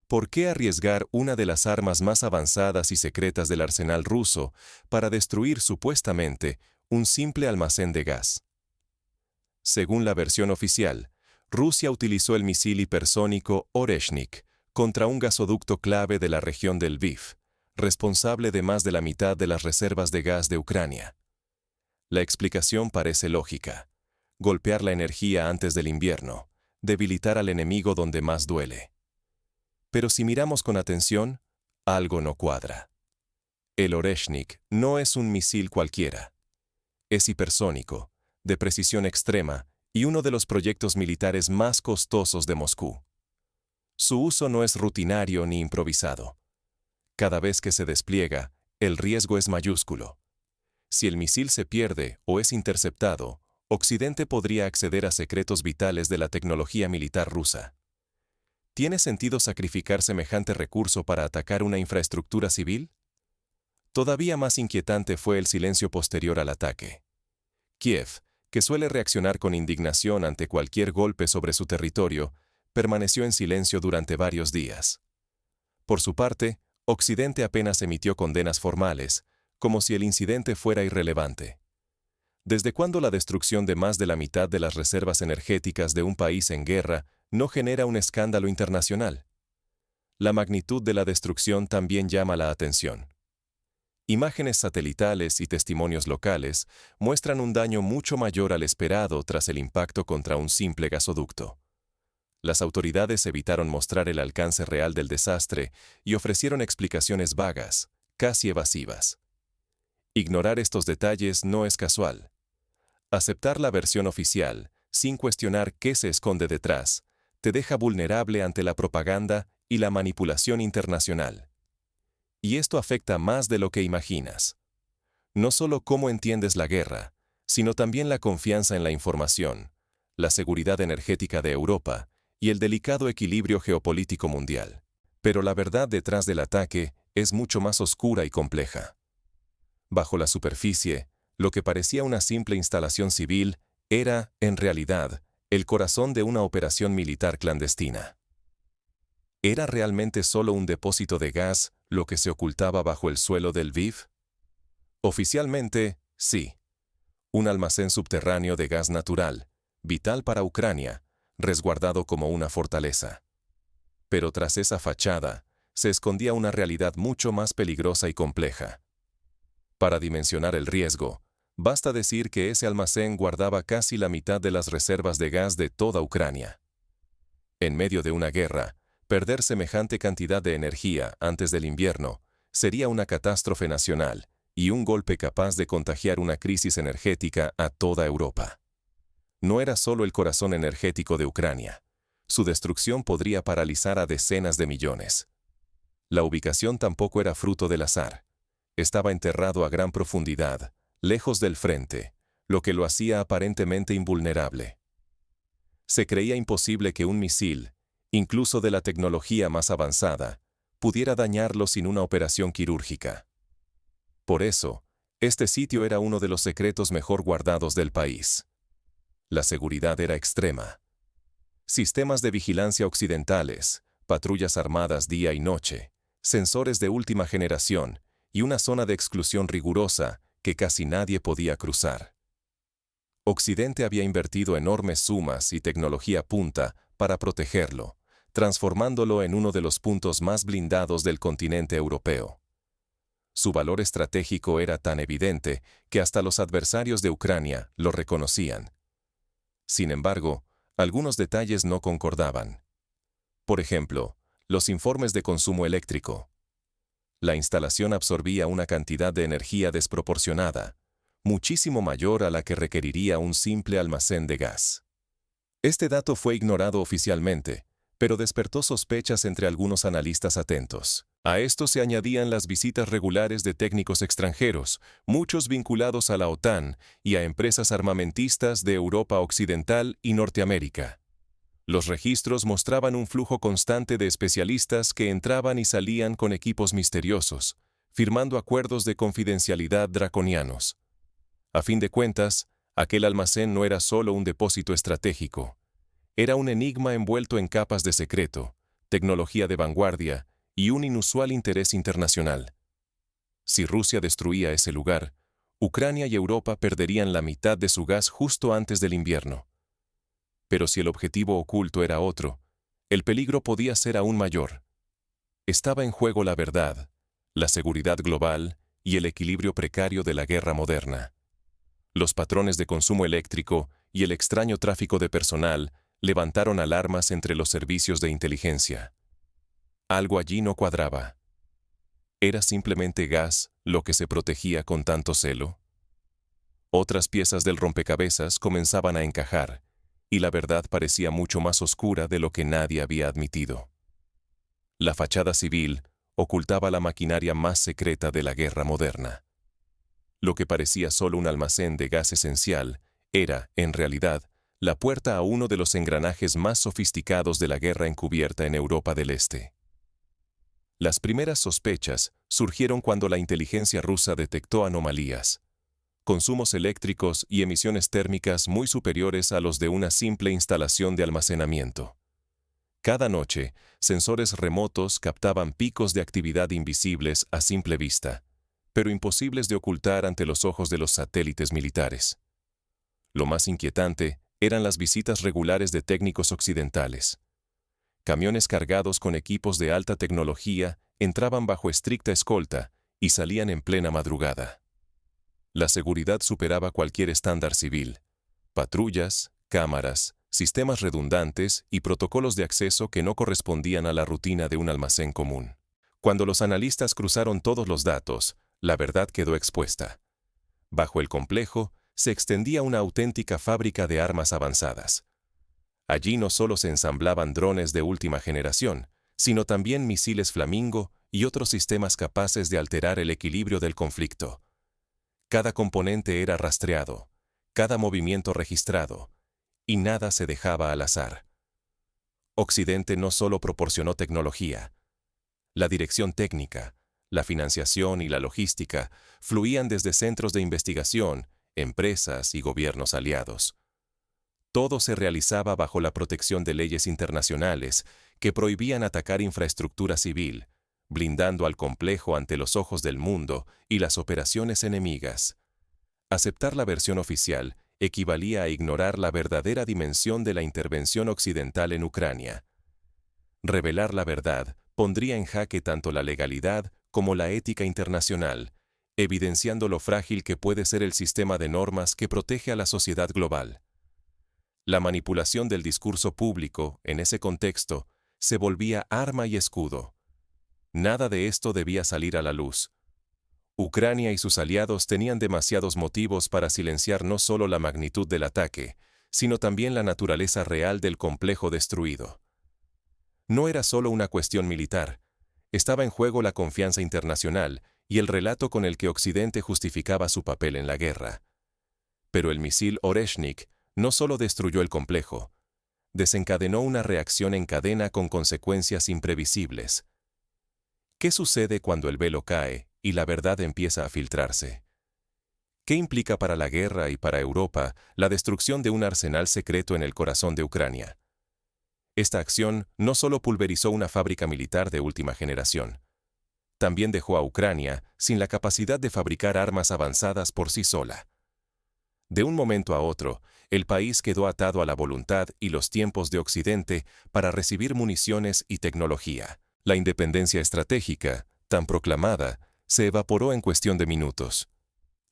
¿Por qué arriesgar una de las armas más avanzadas y secretas del arsenal ruso para destruir supuestamente un simple almacén de gas? Según la versión oficial, Rusia utilizó el misil hipersónico Oreshnik contra un gasoducto clave de la región del Lviv, responsable de más de la mitad de las reservas de gas de Ucrania. La explicación parece lógica: golpear la energía antes del invierno, debilitar al enemigo donde más duele. Pero si miramos con atención, algo no cuadra. El Oreshnik no es un misil cualquiera. Es hipersónico, de precisión extrema y uno de los proyectos militares más costosos de Moscú. Su uso no es rutinario ni improvisado. Cada vez que se despliega, el riesgo es mayúsculo. Si el misil se pierde o es interceptado, Occidente podría acceder a secretos vitales de la tecnología militar rusa. ¿Tiene sentido sacrificar semejante recurso para atacar una infraestructura civil? Todavía más inquietante fue el silencio posterior al ataque. Kiev, que suele reaccionar con indignación ante cualquier golpe sobre su territorio, permaneció en silencio durante varios días. Por su parte, Occidente apenas emitió condenas formales, como si el incidente fuera irrelevante. ¿Desde cuándo la destrucción de más de la mitad de las reservas energéticas de un país en guerra no genera un escándalo internacional? La magnitud de la destrucción también llama la atención. Imágenes satelitales y testimonios locales muestran un daño mucho mayor al esperado tras el impacto contra un simple gasoducto. Las autoridades evitaron mostrar el alcance real del desastre y ofrecieron explicaciones vagas, casi evasivas. Ignorar estos detalles no es casual. Aceptar la versión oficial, sin cuestionar qué se esconde detrás, te deja vulnerable ante la propaganda y la manipulación internacional. Y esto afecta más de lo que imaginas. No solo cómo entiendes la guerra, sino también la confianza en la información, la seguridad energética de Europa y el delicado equilibrio geopolítico mundial. Pero la verdad detrás del ataque es mucho más oscura y compleja. Bajo la superficie, lo que parecía una simple instalación civil era, en realidad, el corazón de una operación militar clandestina. ¿Era realmente solo un depósito de gas lo que se ocultaba bajo el suelo del Lviv? Oficialmente, sí. Un almacén subterráneo de gas natural, vital para Ucrania, resguardado como una fortaleza. Pero tras esa fachada, se escondía una realidad mucho más peligrosa y compleja. Para dimensionar el riesgo, basta decir que ese almacén guardaba casi la mitad de las reservas de gas de toda Ucrania. En medio de una guerra, perder semejante cantidad de energía antes del invierno sería una catástrofe nacional y un golpe capaz de contagiar una crisis energética a toda Europa. No era solo el corazón energético de Ucrania. Su destrucción podría paralizar a decenas de millones. La ubicación tampoco era fruto del azar. Estaba enterrado a gran profundidad, lejos del frente, lo que lo hacía aparentemente invulnerable. Se creía imposible que un misil, incluso de la tecnología más avanzada, pudiera dañarlo sin una operación quirúrgica. Por eso, este sitio era uno de los secretos mejor guardados del país. La seguridad era extrema. Sistemas de vigilancia occidentales, patrullas armadas día y noche, sensores de última generación y una zona de exclusión rigurosa que casi nadie podía cruzar. Occidente había invertido enormes sumas y tecnología punta para protegerlo, transformándolo en uno de los puntos más blindados del continente europeo. Su valor estratégico era tan evidente que hasta los adversarios de Ucrania lo reconocían. Sin embargo, algunos detalles no concordaban. Por ejemplo, los informes de consumo eléctrico. La instalación absorbía una cantidad de energía desproporcionada, muchísimo mayor a la que requeriría un simple almacén de gas. Este dato fue ignorado oficialmente, pero despertó sospechas entre algunos analistas atentos. A esto se añadían las visitas regulares de técnicos extranjeros, muchos vinculados a la OTAN y a empresas armamentistas de Europa Occidental y Norteamérica. Los registros mostraban un flujo constante de especialistas que entraban y salían con equipos misteriosos, firmando acuerdos de confidencialidad draconianos. A fin de cuentas, aquel almacén no era solo un depósito estratégico. Era un enigma envuelto en capas de secreto, tecnología de vanguardia y un inusual interés internacional. Si Rusia destruía ese lugar, Ucrania y Europa perderían la mitad de su gas justo antes del invierno. Pero si el objetivo oculto era otro, el peligro podía ser aún mayor. Estaba en juego la verdad, la seguridad global y el equilibrio precario de la guerra moderna. Los patrones de consumo eléctrico y el extraño tráfico de personal levantaron alarmas entre los servicios de inteligencia. Algo allí no cuadraba. ¿Era simplemente gas lo que se protegía con tanto celo? Otras piezas del rompecabezas comenzaban a encajar, y la verdad parecía mucho más oscura de lo que nadie había admitido. La fachada civil ocultaba la maquinaria más secreta de la guerra moderna. Lo que parecía solo un almacén de gas esencial era, en realidad, la puerta a uno de los engranajes más sofisticados de la guerra encubierta en Europa del Este. Las primeras sospechas surgieron cuando la inteligencia rusa detectó anomalías, consumos eléctricos y emisiones térmicas muy superiores a los de una simple instalación de almacenamiento. Cada noche, sensores remotos captaban picos de actividad invisibles a simple vista, pero imposibles de ocultar ante los ojos de los satélites militares. Lo más inquietante eran las visitas regulares de técnicos occidentales. Camiones cargados con equipos de alta tecnología entraban bajo estricta escolta y salían en plena madrugada. La seguridad superaba cualquier estándar civil. Patrullas, cámaras, sistemas redundantes y protocolos de acceso que no correspondían a la rutina de un almacén común. Cuando los analistas cruzaron todos los datos, la verdad quedó expuesta. Bajo el complejo se extendía una auténtica fábrica de armas avanzadas. Allí no solo se ensamblaban drones de última generación, sino también misiles Flamingo y otros sistemas capaces de alterar el equilibrio del conflicto. Cada componente era rastreado, cada movimiento registrado, y nada se dejaba al azar. Occidente no solo proporcionó tecnología. La dirección técnica, la financiación y la logística fluían desde centros de investigación, empresas y gobiernos aliados. Todo se realizaba bajo la protección de leyes internacionales que prohibían atacar infraestructura civil, blindando al complejo ante los ojos del mundo y las operaciones enemigas. Aceptar la versión oficial equivalía a ignorar la verdadera dimensión de la intervención occidental en Ucrania. Revelar la verdad pondría en jaque tanto la legalidad como la ética internacional, evidenciando lo frágil que puede ser el sistema de normas que protege a la sociedad global. La manipulación del discurso público, en ese contexto, se volvía arma y escudo. Nada de esto debía salir a la luz. Ucrania y sus aliados tenían demasiados motivos para silenciar no solo la magnitud del ataque, sino también la naturaleza real del complejo destruido. No era solo una cuestión militar. Estaba en juego la confianza internacional y el relato con el que Occidente justificaba su papel en la guerra. Pero el misil Oreshnik no solo destruyó el complejo, desencadenó una reacción en cadena con consecuencias imprevisibles. ¿Qué sucede cuando el velo cae y la verdad empieza a filtrarse? ¿Qué implica para la guerra y para Europa la destrucción de un arsenal secreto en el corazón de Ucrania? Esta acción no solo pulverizó una fábrica militar de última generación, también dejó a Ucrania sin la capacidad de fabricar armas avanzadas por sí sola. De un momento a otro, el país quedó atado a la voluntad y los tiempos de Occidente para recibir municiones y tecnología. La independencia estratégica, tan proclamada, se evaporó en cuestión de minutos.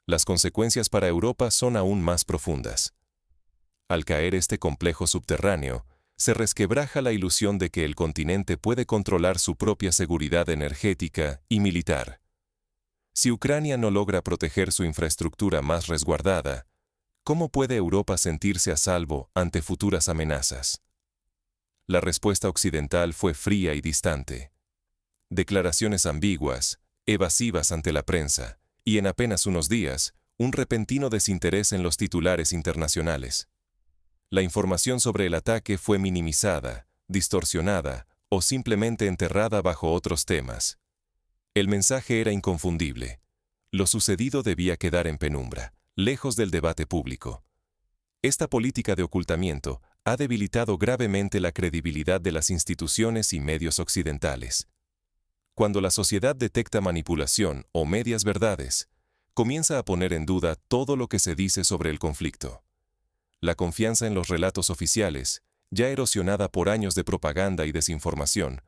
Las consecuencias para Europa son aún más profundas. Al caer este complejo subterráneo, se resquebraja la ilusión de que el continente puede controlar su propia seguridad energética y militar. Si Ucrania no logra proteger su infraestructura más resguardada, ¿cómo puede Europa sentirse a salvo ante futuras amenazas? La respuesta occidental fue fría y distante. Declaraciones ambiguas, evasivas ante la prensa, y en apenas unos días, un repentino desinterés en los titulares internacionales. La información sobre el ataque fue minimizada, distorsionada o simplemente enterrada bajo otros temas. El mensaje era inconfundible. Lo sucedido debía quedar en penumbra, lejos del debate público. Esta política de ocultamiento ha debilitado gravemente la credibilidad de las instituciones y medios occidentales. Cuando la sociedad detecta manipulación o medias verdades, comienza a poner en duda todo lo que se dice sobre el conflicto. La confianza en los relatos oficiales, ya erosionada por años de propaganda y desinformación,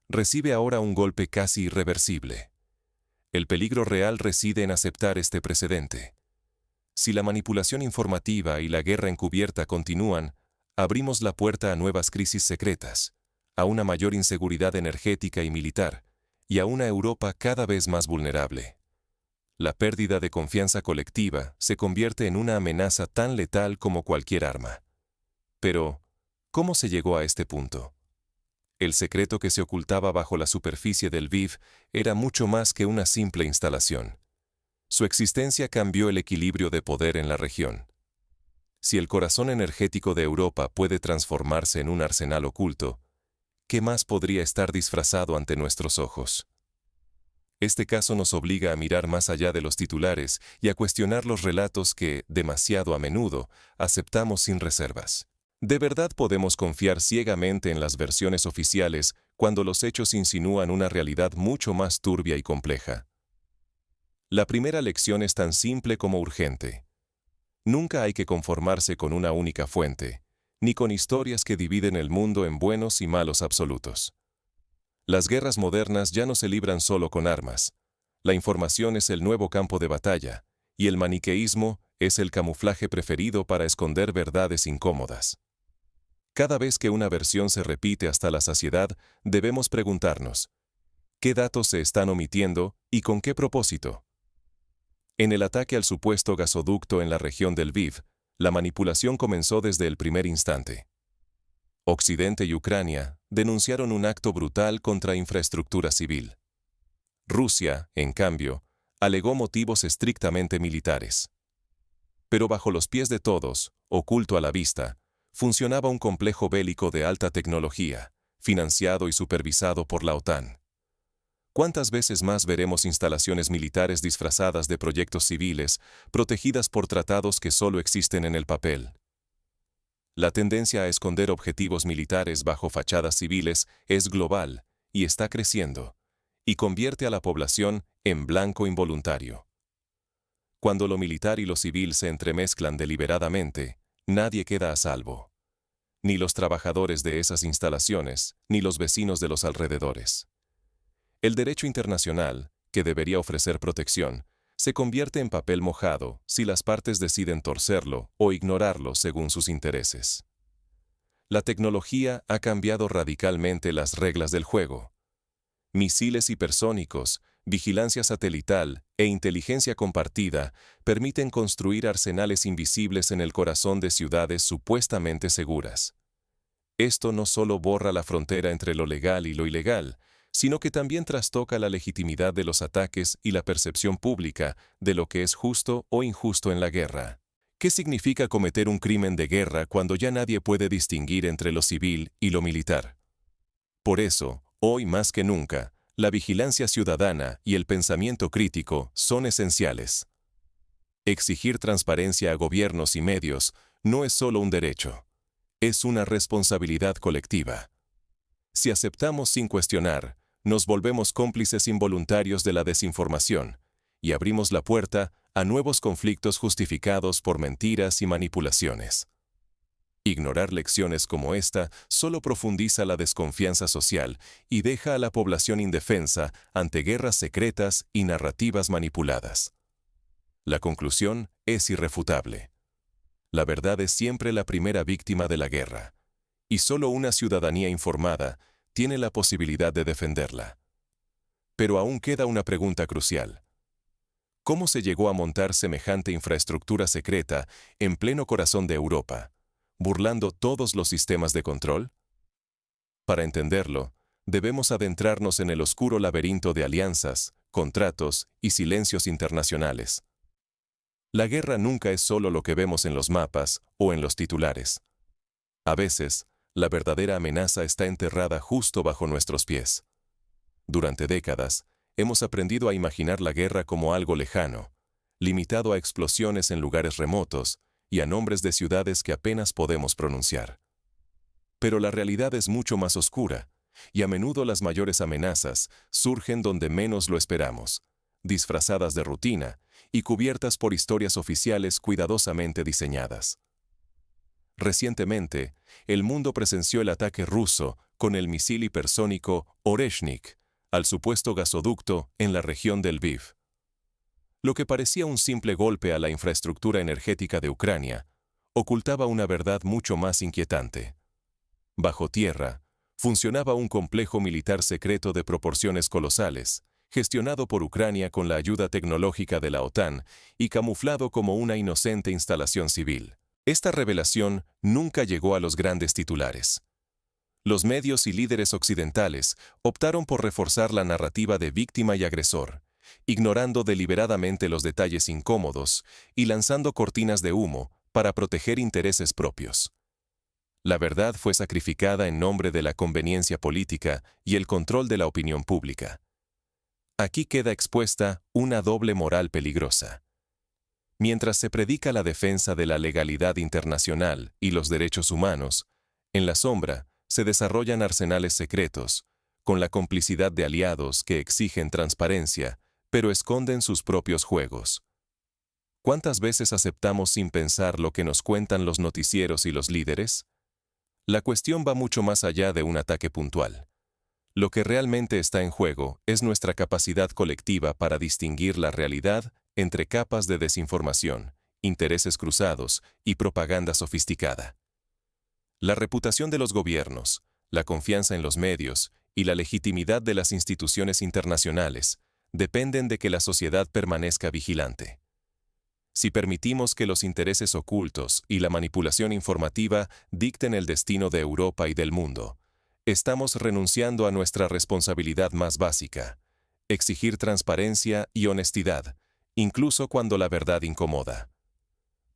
recibe ahora un golpe casi irreversible. El peligro real reside en aceptar este precedente. Si la manipulación informativa y la guerra encubierta continúan, abrimos la puerta a nuevas crisis secretas, a una mayor inseguridad energética y militar, y a una Europa cada vez más vulnerable. La pérdida de confianza colectiva se convierte en una amenaza tan letal como cualquier arma. Pero, ¿cómo se llegó a este punto? El secreto que se ocultaba bajo la superficie del Lviv era mucho más que una simple instalación. Su existencia cambió el equilibrio de poder en la región. Si el corazón energético de Europa puede transformarse en un arsenal oculto, ¿qué más podría estar disfrazado ante nuestros ojos? Este caso nos obliga a mirar más allá de los titulares y a cuestionar los relatos que, demasiado a menudo, aceptamos sin reservas. ¿De verdad podemos confiar ciegamente en las versiones oficiales cuando los hechos insinúan una realidad mucho más turbia y compleja? La primera lección es tan simple como urgente. Nunca hay que conformarse con una única fuente, ni con historias que dividen el mundo en buenos y malos absolutos. Las guerras modernas ya no se libran solo con armas. La información es el nuevo campo de batalla, y el maniqueísmo es el camuflaje preferido para esconder verdades incómodas. Cada vez que una versión se repite hasta la saciedad, debemos preguntarnos, ¿qué datos se están omitiendo y con qué propósito? En el ataque al supuesto gasoducto en la región del Lviv, la manipulación comenzó desde el primer instante. Occidente y Ucrania denunciaron un acto brutal contra infraestructura civil. Rusia, en cambio, alegó motivos estrictamente militares. Pero bajo los pies de todos, oculto a la vista, funcionaba un complejo bélico de alta tecnología, financiado y supervisado por la OTAN. ¿Cuántas veces más veremos instalaciones militares disfrazadas de proyectos civiles, protegidas por tratados que solo existen en el papel? La tendencia a esconder objetivos militares bajo fachadas civiles es global y está creciendo, y convierte a la población en blanco involuntario. Cuando lo militar y lo civil se entremezclan deliberadamente, nadie queda a salvo. Ni los trabajadores de esas instalaciones, ni los vecinos de los alrededores. El derecho internacional, que debería ofrecer protección, se convierte en papel mojado si las partes deciden torcerlo o ignorarlo según sus intereses. La tecnología ha cambiado radicalmente las reglas del juego. Misiles hipersónicos, vigilancia satelital e inteligencia compartida permiten construir arsenales invisibles en el corazón de ciudades supuestamente seguras. Esto no solo borra la frontera entre lo legal y lo ilegal, sino que también trastoca la legitimidad de los ataques y la percepción pública de lo que es justo o injusto en la guerra. ¿Qué significa cometer un crimen de guerra cuando ya nadie puede distinguir entre lo civil y lo militar? Por eso, hoy más que nunca, la vigilancia ciudadana y el pensamiento crítico son esenciales. Exigir transparencia a gobiernos y medios no es solo un derecho, es una responsabilidad colectiva. Si aceptamos sin cuestionar, nos volvemos cómplices involuntarios de la desinformación y abrimos la puerta a nuevos conflictos justificados por mentiras y manipulaciones. Ignorar lecciones como esta solo profundiza la desconfianza social y deja a la población indefensa ante guerras secretas y narrativas manipuladas. La conclusión es irrefutable. La verdad es siempre la primera víctima de la guerra, y solo una ciudadanía informada tiene la posibilidad de defenderla. Pero aún queda una pregunta crucial. ¿Cómo se llegó a montar semejante infraestructura secreta en pleno corazón de Europa, burlando todos los sistemas de control? Para entenderlo, debemos adentrarnos en el oscuro laberinto de alianzas, contratos y silencios internacionales. La guerra nunca es solo lo que vemos en los mapas o en los titulares. A veces, la verdadera amenaza está enterrada justo bajo nuestros pies. Durante décadas, hemos aprendido a imaginar la guerra como algo lejano, limitado a explosiones en lugares remotos y a nombres de ciudades que apenas podemos pronunciar. Pero la realidad es mucho más oscura, y a menudo las mayores amenazas surgen donde menos lo esperamos, disfrazadas de rutina y cubiertas por historias oficiales cuidadosamente diseñadas. Recientemente, el mundo presenció el ataque ruso con el misil hipersónico Oreshnik al supuesto gasoducto en la región de Lviv. Lo que parecía un simple golpe a la infraestructura energética de Ucrania, ocultaba una verdad mucho más inquietante. Bajo tierra, funcionaba un complejo militar secreto de proporciones colosales, gestionado por Ucrania con la ayuda tecnológica de la OTAN y camuflado como una inocente instalación civil. Esta revelación nunca llegó a los grandes titulares. Los medios y líderes occidentales optaron por reforzar la narrativa de víctima y agresor, ignorando deliberadamente los detalles incómodos y lanzando cortinas de humo para proteger intereses propios. La verdad fue sacrificada en nombre de la conveniencia política y el control de la opinión pública. Aquí queda expuesta una doble moral peligrosa. Mientras se predica la defensa de la legalidad internacional y los derechos humanos, en la sombra se desarrollan arsenales secretos, con la complicidad de aliados que exigen transparencia, pero esconden sus propios juegos. ¿Cuántas veces aceptamos sin pensar lo que nos cuentan los noticieros y los líderes? La cuestión va mucho más allá de un ataque puntual. Lo que realmente está en juego es nuestra capacidad colectiva para distinguir la realidad entre capas de desinformación, intereses cruzados y propaganda sofisticada. La reputación de los gobiernos, la confianza en los medios y la legitimidad de las instituciones internacionales dependen de que la sociedad permanezca vigilante. Si permitimos que los intereses ocultos y la manipulación informativa dicten el destino de Europa y del mundo, estamos renunciando a nuestra responsabilidad más básica: exigir transparencia y honestidad, incluso cuando la verdad incomoda.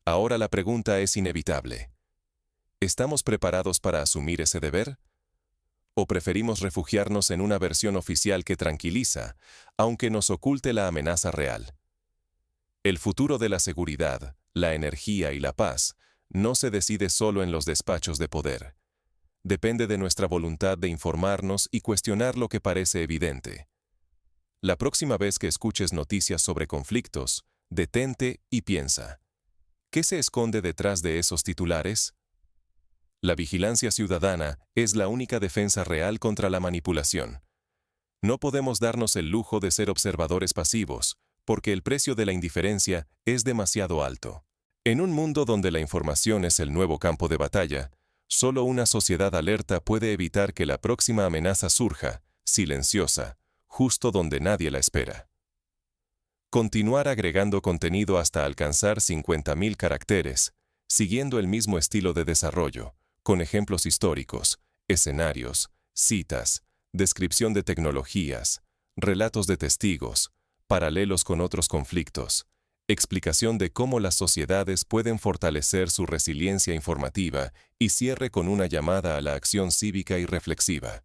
Ahora la pregunta es inevitable. ¿Estamos preparados para asumir ese deber? ¿O preferimos refugiarnos en una versión oficial que tranquiliza, aunque nos oculte la amenaza real? El futuro de la seguridad, la energía y la paz no se decide solo en los despachos de poder. Depende de nuestra voluntad de informarnos y cuestionar lo que parece evidente. La próxima vez que escuches noticias sobre conflictos, detente y piensa: ¿qué se esconde detrás de esos titulares? La vigilancia ciudadana es la única defensa real contra la manipulación. No podemos darnos el lujo de ser observadores pasivos, porque el precio de la indiferencia es demasiado alto. En un mundo donde la información es el nuevo campo de batalla, solo una sociedad alerta puede evitar que la próxima amenaza surja, silenciosa, justo donde nadie la espera. Continuar agregando contenido hasta alcanzar 50.000 caracteres, siguiendo el mismo estilo de desarrollo, con ejemplos históricos, escenarios, citas, descripción de tecnologías, relatos de testigos, paralelos con otros conflictos, explicación de cómo las sociedades pueden fortalecer su resiliencia informativa y cierre con una llamada a la acción cívica y reflexiva.